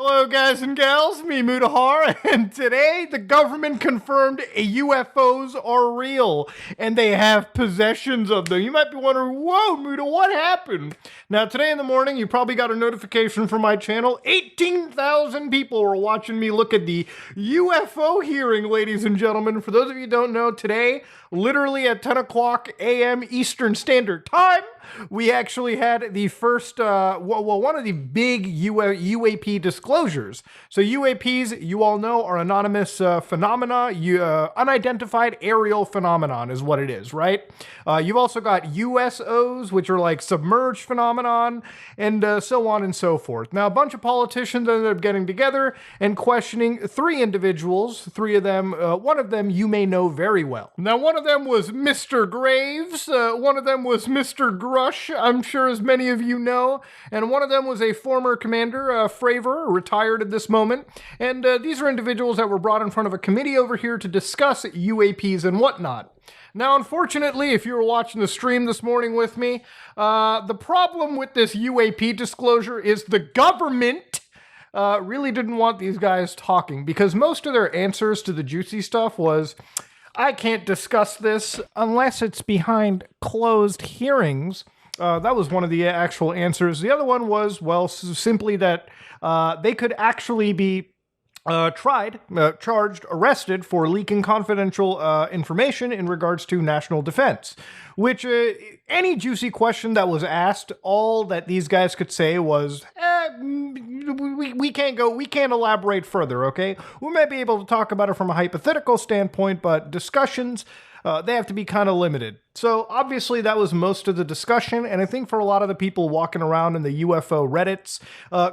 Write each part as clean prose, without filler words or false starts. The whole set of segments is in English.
Hello guys and gals, me Mutahar, and today the government confirmed UFOs are real, and they have possessions of them. You might be wondering, whoa Muta, what happened? Now today in the morning, you probably got a notification from my channel. 18,000 people were watching me look at the UFO hearing, ladies and gentlemen. For those of you who don't know, today, literally at 10 o'clock a.m. Eastern Standard Time, we actually had the first, one of the big UAP disclosures. So UAPs, you all know, are anonymous phenomena. Unidentified aerial phenomenon is what it is, right? You've also got USOs, which are like submerged phenomenon, and so on and so forth. Now, a bunch of politicians ended up getting together and questioning three individuals. Three of them, one of them you may know very well. Now, one of them was Mr. Graves. One of them was Mr. Grush, I'm sure as many of you know, and one of them was a former commander, Fravor, retired at this moment, and these are individuals that were brought in front of a committee over here to discuss UAPs and whatnot. Now, unfortunately, if you were watching the stream this morning with me, the problem with this UAP disclosure is the government really didn't want these guys talking, because most of their answers to the juicy stuff was, I can't discuss this unless it's behind closed hearings. That was one of the actual answers. The other one was, well, simply that they could actually be charged, arrested for leaking confidential information in regards to national defense. Which, any juicy question that was asked, all that these guys could say was, we can't elaborate further, okay? We might be able to talk about it from a hypothetical standpoint, but discussions, they have to be kind of limited. So obviously that was most of the discussion, and I think for a lot of the people walking around in the UFO Reddits,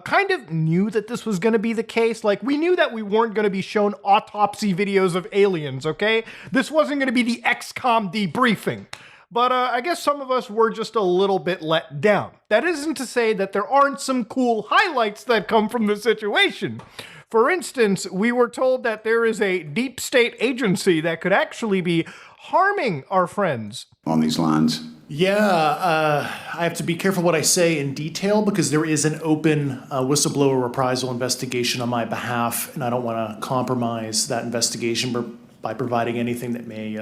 kind of knew that this was going to be the case. Like, we knew that we weren't going to be shown autopsy videos of aliens, okay? This wasn't going to be the XCOM debriefing. But I guess some of us were just a little bit let down. That isn't to say that there aren't some cool highlights that come from the situation. For instance, we were told that there is a deep state agency that could actually be harming our friends. On these lines. Yeah, I have to be careful what I say in detail because there is an open whistleblower reprisal investigation on my behalf, and I don't want to compromise that investigation by providing anything that may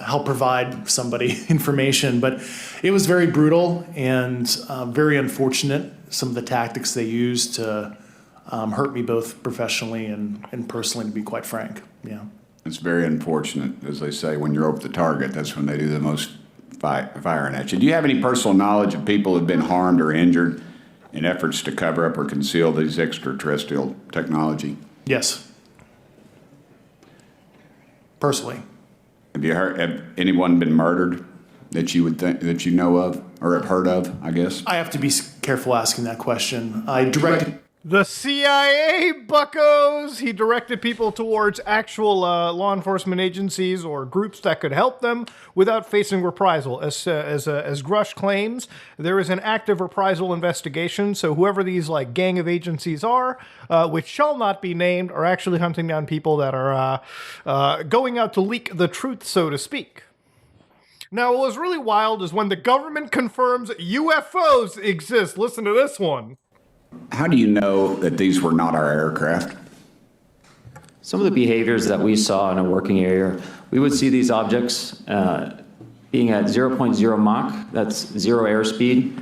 help provide somebody information. But it was very brutal and very unfortunate, some of the tactics they used to hurt me both professionally and personally, to be quite frank. Yeah. It's very unfortunate. As they say, when you're over the target, that's when they do the most firing at you. Do you have any personal knowledge of people who have been harmed or injured in efforts to cover up or conceal these extraterrestrial technology? Yes. Personally. Have anyone been murdered that you would think, that you know of or have heard of, I guess? I have to be careful asking that question. I directed... The CIA, buckos! He directed people towards actual law enforcement agencies or groups that could help them without facing reprisal. As Grush claims, there is an active reprisal investigation, so whoever these like gang of agencies are, which shall not be named, are actually hunting down people that are going out to leak the truth, so to speak. Now, what was really wild is when the government confirms UFOs exist. Listen to this one. How do you know that these were not our aircraft? Some of the behaviors that we saw in a working area, we would see these objects being at 0.0 Mach, that's zero airspeed,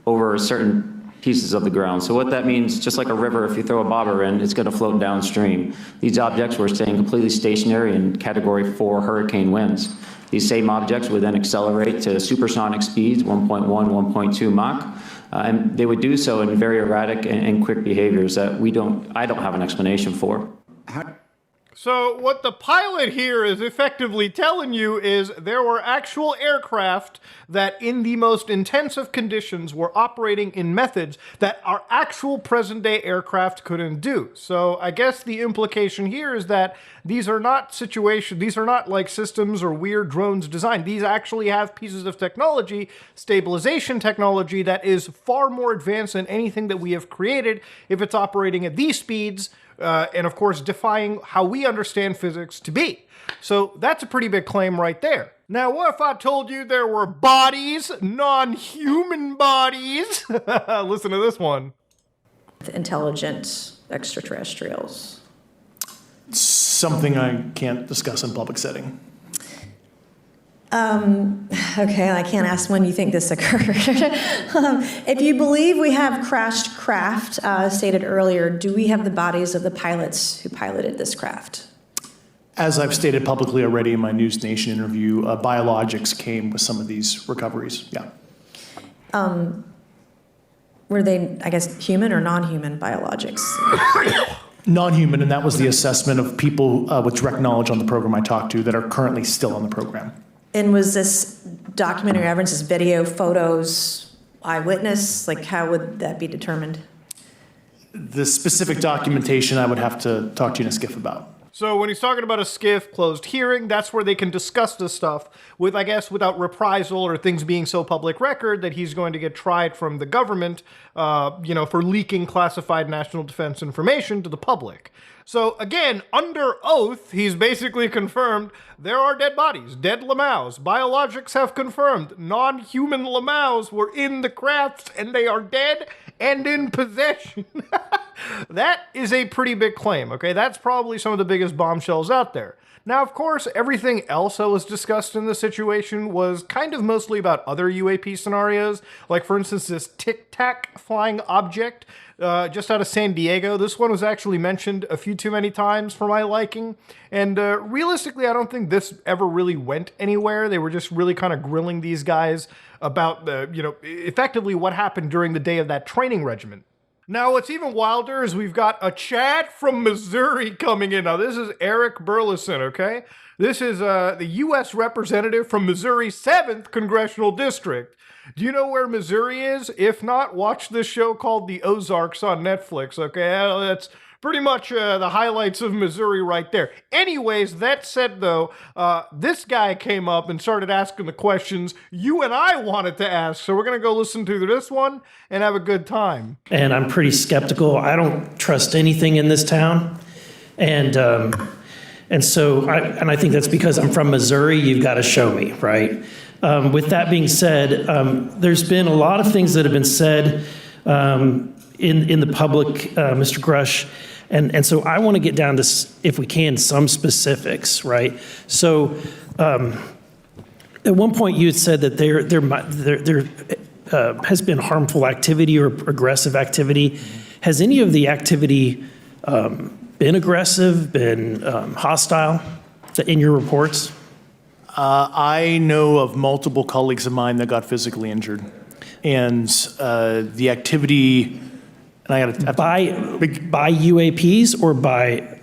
over certain pieces of the ground. So what that means, just like a river, if you throw a bobber in, it's going to float downstream. These objects were staying completely stationary in Category 4 hurricane winds. These same objects would then accelerate to supersonic speeds, 1.1, 1.2 Mach. And they would do so in very erratic and quick behaviors that I don't have an explanation for. So what the pilot here is effectively telling you is there were actual aircraft that in the most intensive conditions were operating in methods that our actual present-day aircraft couldn't do. So I guess the implication here is that these are not like systems or weird drones designed. These actually have pieces of technology, stabilization technology, that is far more advanced than anything that we have created if it's operating at these speeds, and of course defying how we understand physics to be. So that's a pretty big claim right there. Now, what if I told you there were bodies, non-human bodies? Listen to this one. intelligent extraterrestrials? Something I can't discuss in public setting. Okay, I can't ask when you think this occurred. If you believe we have crashed craft, stated earlier, do we have the bodies of the pilots who piloted this craft? As I've stated publicly already in my News Nation interview, biologics came with some of these recoveries, yeah. Were they, I guess, human or non-human biologics? Non-human, and that was the assessment of people with direct knowledge on the program I talked to that are currently still on the program. And was this documentary evidence, this video, photos, eyewitness? Like, how would that be determined? The specific documentation I would have to talk to you in a skiff about. So when he's talking about a skiff closed hearing, that's where they can discuss this stuff with, I guess, without reprisal or things being so public record that he's going to get tried from the government, for leaking classified national defense information to the public. So again, under oath, he's basically confirmed there are dead bodies, dead Lamaus. Biologics have confirmed non-human Lamaus were in the crafts and they are dead and in possession. That is a pretty big claim, okay? That's probably some of the biggest bombshells out there. Now, of course, everything else that was discussed in the situation was kind of mostly about other UAP scenarios, like, for instance, this Tic Tac flying object just out of San Diego. This one was actually mentioned a few too many times for my liking, and realistically, I don't think this ever really went anywhere. They were just really kind of grilling these guys about effectively what happened during the day of that training regiment. Now, what's even wilder is we've got a Chad from Missouri coming in. Now, this is Eric Burleson, okay? This is the U.S. representative from Missouri's 7th Congressional District. Do you know where Missouri is? If not, watch this show called The Ozarks on Netflix, okay? That's pretty much the highlights of Missouri right there. Anyways, that said, though, this guy came up and started asking the questions you and I wanted to ask. So we're going to go listen to this one and have a good time. And I'm pretty skeptical. I don't trust anything in this town. And so I think that's because I'm from Missouri. You've got to show me, right? With that being said, there's been a lot of things that have been said in the public, Mr. Grush. And so I want to get down to, if we can, some specifics, right? So at one point you had said that there has been harmful activity or aggressive activity. Has any of the activity been aggressive, been hostile in your reports? I know of multiple colleagues of mine that got physically injured. And the activity, and I got to by UAPs or by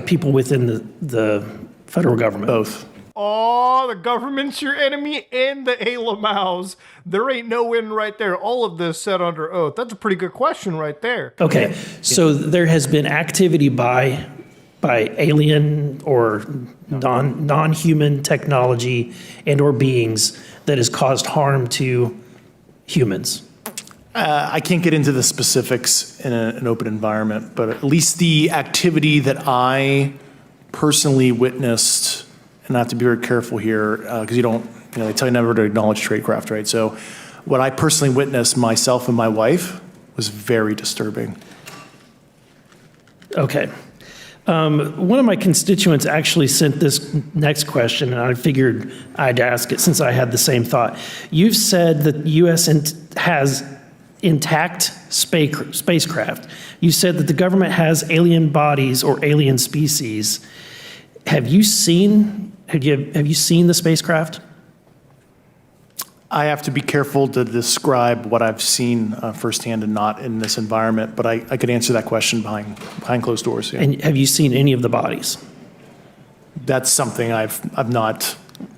people within the federal government? both. Oh, the government's your enemy and the Alamaus. There ain't no win right there. All of this said under oath. That's a pretty good question right there. Okay, so there has been activity by alien or non-human technology and or beings that has caused harm to humans. I can't get into the specifics in an open environment, but at least the activity that I personally witnessed, and I have to be very careful here because they tell you never to acknowledge tradecraft, right? So what I personally witnessed myself and my wife was very disturbing. Okay. One of my constituents actually sent this next question, and I figured I'd ask it since I had the same thought. You've said that the U.S. has intact spacecraft. You said that the government has alien bodies or alien species. Have you seen the spacecraft? I have to be careful to describe what I've seen firsthand and not in this environment, but I could answer that question behind closed doors. Yeah. And have you seen any of the bodies? That's something I've not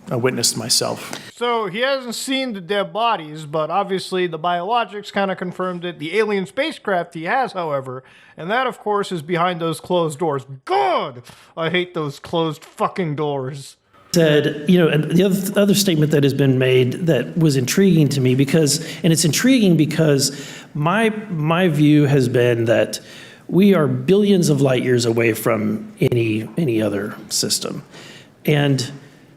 witnessed myself. So he hasn't seen the dead bodies, but obviously the biologics kind of confirmed it. The alien spacecraft he has, however, and that, of course, is behind those closed doors. God, I hate those closed fucking doors. Said, and the other statement that has been made that was intriguing to me it's intriguing because my view has been that we are billions of light years away from any other system. And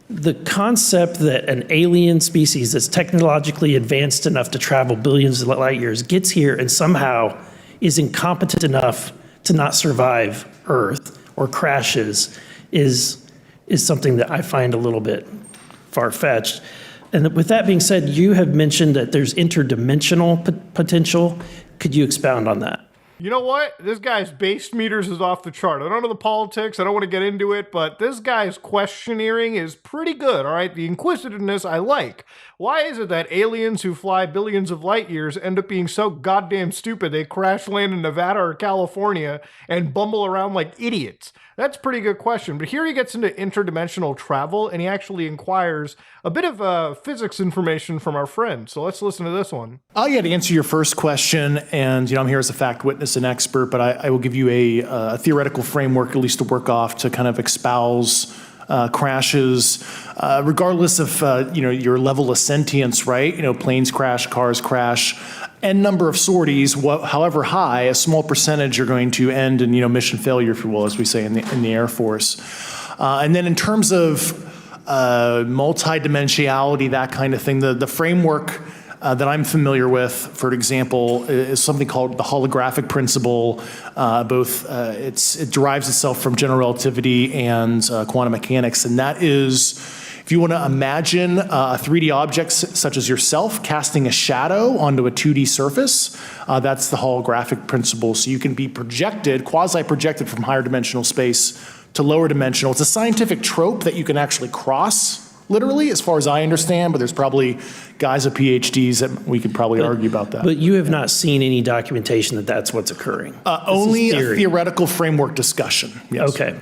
the concept that an alien species that's technologically advanced enough to travel billions of light years gets here and somehow is incompetent enough to not survive Earth or crashes is something that I find a little bit far-fetched. And with that being said, you have mentioned that there's interdimensional potential. Could you expound on that? You know what? This guy's base meters is off the chart. I don't know the politics. I don't want to get into it, but this guy's questioneering is pretty good, all right? The inquisitiveness I like. Why is it that aliens who fly billions of light years end up being so goddamn stupid they crash land in Nevada or California and bumble around like idiots? That's a pretty good question. But here he gets into interdimensional travel, and he actually inquires a bit of physics information from our friend. So let's listen to this one. Yeah, to answer your first question, and I'm here as a fact witness and expert, but I will give you a theoretical framework, at least to work off, to kind of espouse crashes, regardless of your level of sentience, right? Planes crash, cars crash. N number of sorties, however high, a small percentage are going to end in mission failure, if you will, as we say in the Air Force. And then in terms of multidimensionality, that kind of thing, the framework that I'm familiar with, for example, is something called the holographic principle. It derives itself from general relativity and quantum mechanics, and that is, if you want to imagine a 3D object such as yourself casting a shadow onto a 2D surface, that's the holographic principle. So you can be projected, quasi-projected from higher dimensional space to lower dimensional. It's a scientific trope that you can actually cross, literally, as far as I understand, but there's probably guys with PhDs that we could probably argue about that. But you have not seen any documentation that that's what's occurring? Only a theoretical framework discussion, yes. Okay.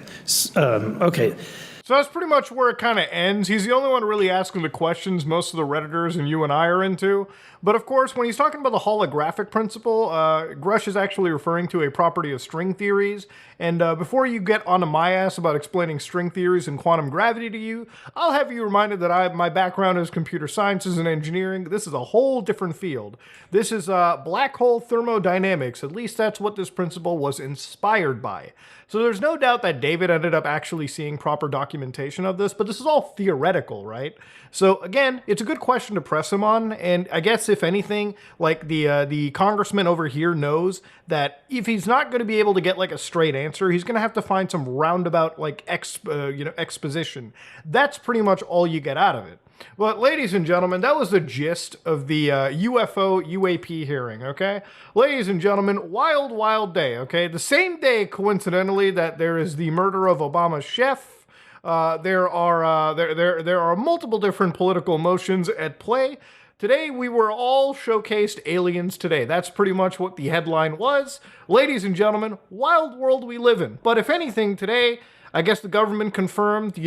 Okay. So that's pretty much where it kind of ends. He's the only one really asking the questions most of the Redditors and you and I are into. But of course, when he's talking about the holographic principle, Grush is actually referring to a property of string theories. And before you get onto my ass about explaining string theories and quantum gravity to you, I'll have you reminded that my background is computer sciences and engineering. This is a whole different field. This is black hole thermodynamics. At least that's what this principle was inspired by. So there's no doubt that David ended up actually seeing proper documentation of this, but this is all theoretical, right? So again, it's a good question to press him on, and I guess if anything, like the congressman over here knows that if he's not going to be able to get like a straight answer, he's going to have to find some roundabout like exposition. That's pretty much all you get out of it. Well, ladies and gentlemen, that was the gist of the UFO UAP hearing, okay? Ladies and gentlemen, wild, wild day, okay? The same day, coincidentally, that there is the murder of Obama's chef, there are multiple different political emotions at play. Today, we were all showcased aliens today. That's pretty much what the headline was. Ladies and gentlemen, wild world we live in. But if anything, today, I guess the government confirmed,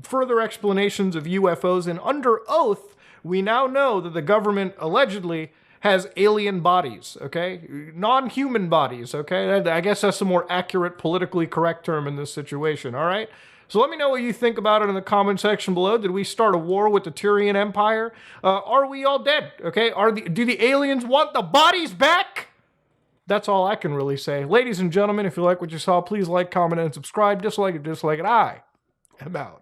further explanations of UFOs, and under oath, we now know that the government allegedly has alien bodies, okay? Non-human bodies, okay? I guess that's a more accurate, politically correct term in this situation, all right? So let me know what you think about it in the comment section below. Did we start a war with the Tyrian Empire? Are we all dead, okay? Do the aliens want the bodies back? That's all I can really say. Ladies and gentlemen, if you like what you saw, please like, comment, and subscribe. Dislike it, I am out.